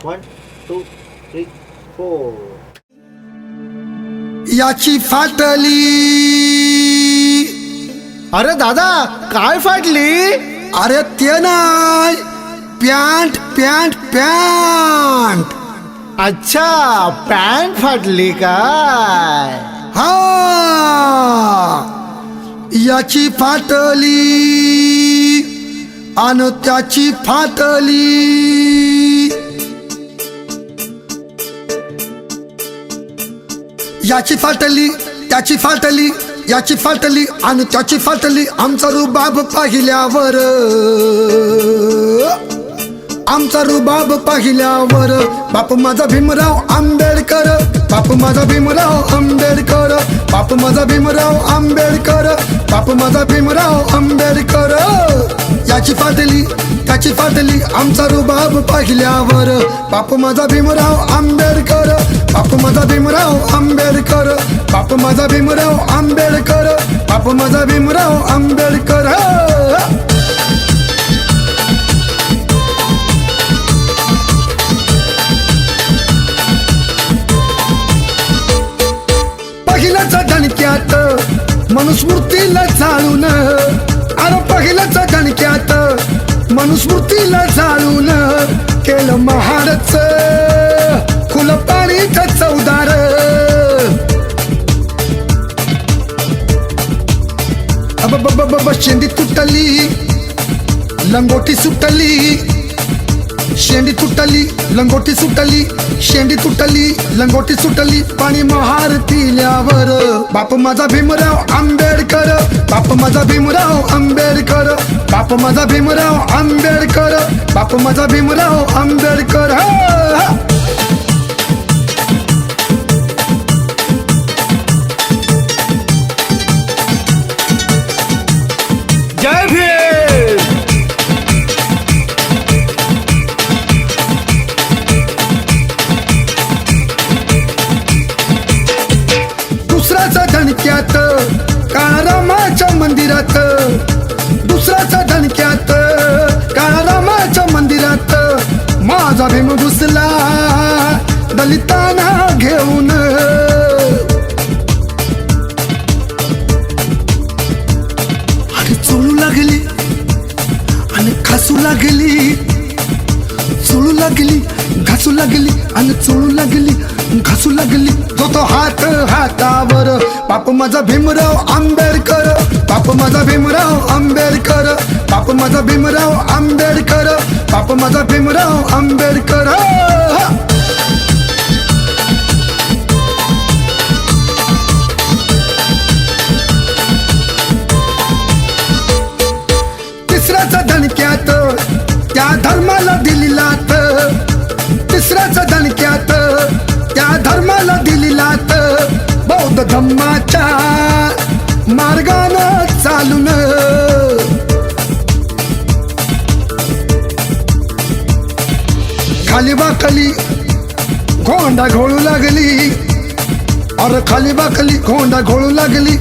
1 2 3 4. याची फाटली. अरे दादा काय फाटली? अरे ते नाही, पॅन्ट पॅन्ट पॅन्ट. अच्छा पॅन्ट फाटली काय? हा, याची फाटली आणि त्याची फाटली. याची फाटली त्याची फाटली, याची फाटली आणि त्याची फाटली. आमचा रुबाब पाहिल्यावर, आमचा रुबाब पाहिल्यावर. बाप माझा भीमराव आंबेडकर, बाप माझा भीमराव आंबेडकर, बाप माझा भीमराव आंबेडकर, बाप माझा भीमराव आंबेडकर. याची फाटली त्याची फाटली, आमचा रुबाब पाहिल्यावर. बाप माझा भीमराव आंबेडकर, बाप माझा भीमराव आंबेडकर, बाप माझा भीमराव आंबेडकर, बाप माझा भीमराव आंबेडकर. पहिल्याच दणक्यात मनुस्मृतीला जाळून, अरे पहिल्याच दणक्यात मनुस्मृतीला जाळून केलं महाडच खुलं पाणीच चौदार. शेंडी तुटली लंगोटी सुटली, शेंडी तुटली लंगोटी सुटली, शेंडी तुटली लंगोटी सुटली. पाणी महार पिल्यावर. बाप माझा भीमराव आंबेडकर, बाप माझा भीमराव आंबेडकर, बाप माझा भीमराव आंबेडकर, बाप माझा भीमराव आंबेडकर. जय भीम. दुसऱ्याच्या धणक्यात काळारामाच्या मंदिरात, दुसऱ्याच्या धणक्यात काळारामाच्या मंदिरात माझा भीम घुसला दलितांना घेऊन. आणि चोळू लागली आणि खासू लागली, चोळू लागली घासू लागली आणि चोळू लागली घासू लागली. तो हात हातावर. बाप माझा भीमराव आंबेडकर, बाप माझा भीमराव आंबेडकर, बाप माझा भीमराव आंबेडकर, बाप माझा भीमराव आंबेडकर. तिसऱ्याच्या धणक्यात त्या धर्माला दिली लाथ, तिसऱ्याच्या धणक्यात त्या धर्माला दिली लाथ. बौद्ध धम्माच्या मार्गानं चालून, खाली बाकली घोंडा घोळू लागली. अरे खाली बाकली घोंडा घोळू लागली,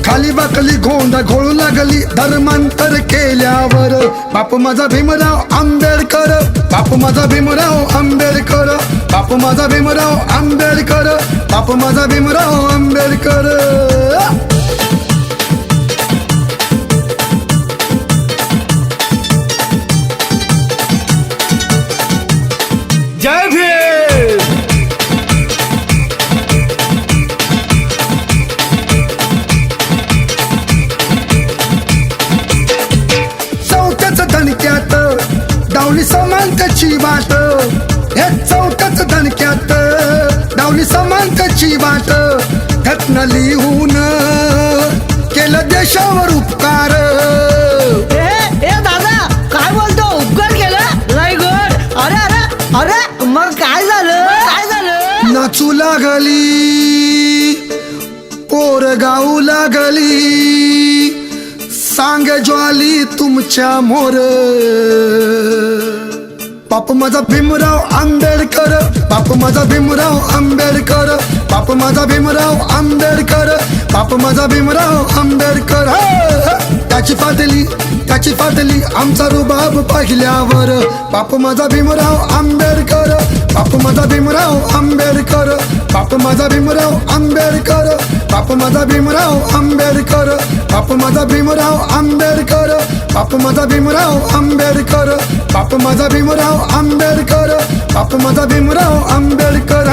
खाली बाकली घोंडा घोळू लागली. धर्मांतर केल्यावर. बाप माझा भीमराव आंबेडकर, बाप माझा भीमराव आंबेडकर, बाप माझा भीमराव आंबेडकर, बाप माझा भीमराव आंबेडकर. जय भीम. चौथ्याच धणक्यात डावली समानतेची वाट, हे चौथ्याच धणक्यात डावली समानतेची वाट. घटना लिहून केलं देशावर उपकार. ए दादा काय बोलतो? उपकार केला? नाही गुड. अरे अरे अरे मग काय झालं? काय झालं? नाचू लागली पोर गाऊ लागली, सांग ज्वाली तुमच्या मोर. बाप माझा भीमराव आंबेडकर, बाप माझा भीमराव आंबेडकर, बाप माझा भीमराव आंबेडकर, बाप माझा भीमराव आंबेडकर. त्याची फाटली त्याची फाटली, आमचा रुबाब पाहिल्यावर. बाप माझा भीमराव आंबेडकर, बाप माझा भीमराव आंबेडकर बाप माझा भीमराव आंबेडकर बाप माझा भीमराव आंबेडकर बाप माझा भीमराव आंबेडकर बाप माझा भीमराव आंबेडकर बाप माझा भीमराव आंबेडकर बाप माझा भीमराव आंबेडकर